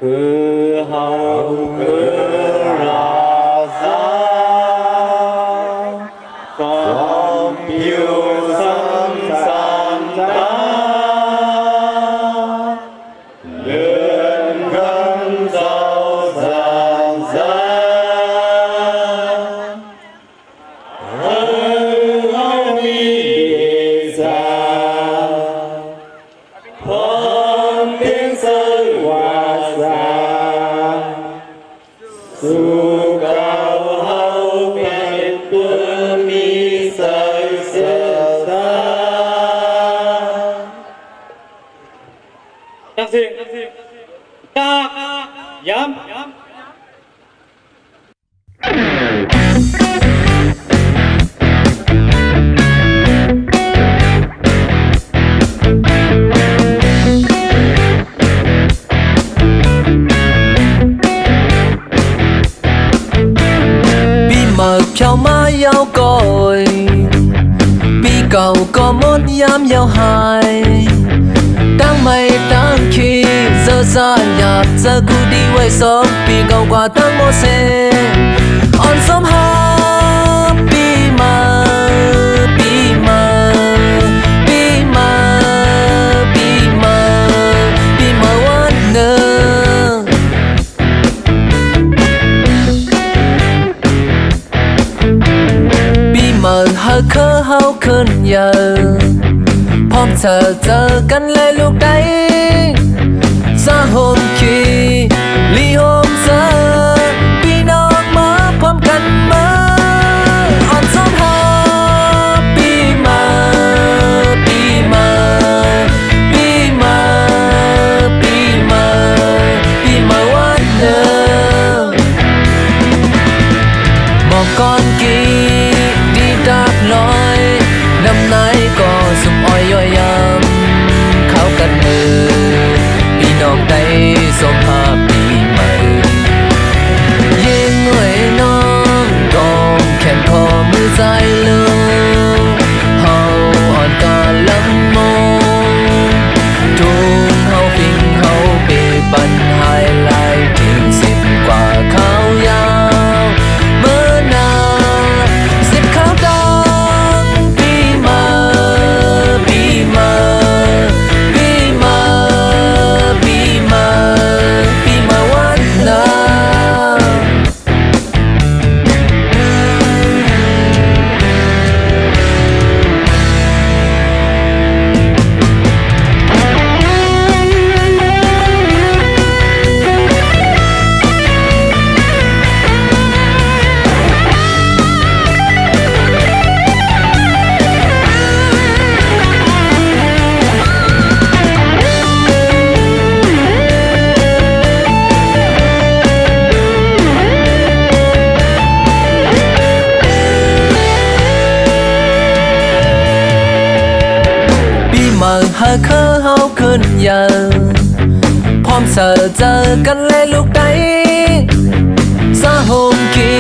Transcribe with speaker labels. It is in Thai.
Speaker 1: hầu ra có yêu sân san ta luyện gắn giàu dàn ra hỡi đi ra phong tiếng sơn hòa xa dù cao hậu biệt tuôn mi sợi sơ ra nhạc gì nhạc dám
Speaker 2: mờ chào má giao còi bi cầu có mốt dám giao hài đang mây đang khi giờ xa nhạt giờ cứ đi quay sớm bi cầu qua tháng mô xe on sớm ha bi mờ bi mờ bi mờ bi mờ bi mờ one ngờ mờ hơi khờ hao khơn giờพร้อมเจอกันเลยลูกได้ซาโฮมคีลีโฮมเจอพี่น้องมาพร้อมกันมาอ่อนซ้อมหาปีมาปีมาปีมาปีมาปีมาวันเดิมบอกก่อนกี่ดาบลอยน้ำไหนก็สุมอ้อยย่อยยำเข้ากันมือพี่น้องได้สมภาพปีใหม่ยิ่งหน่วยน้องกองแขนคอมือใจเลือเฮาอ่อนกาลำมองทุ่งเฮาปิงเฮาเปบันไฮไลท์ถึง10 กว่าเขายาวเมื่อนาmờ hơi khờ hao khơn giờ พร้อมเจอกันเลยลูกได้ซาโฮมกี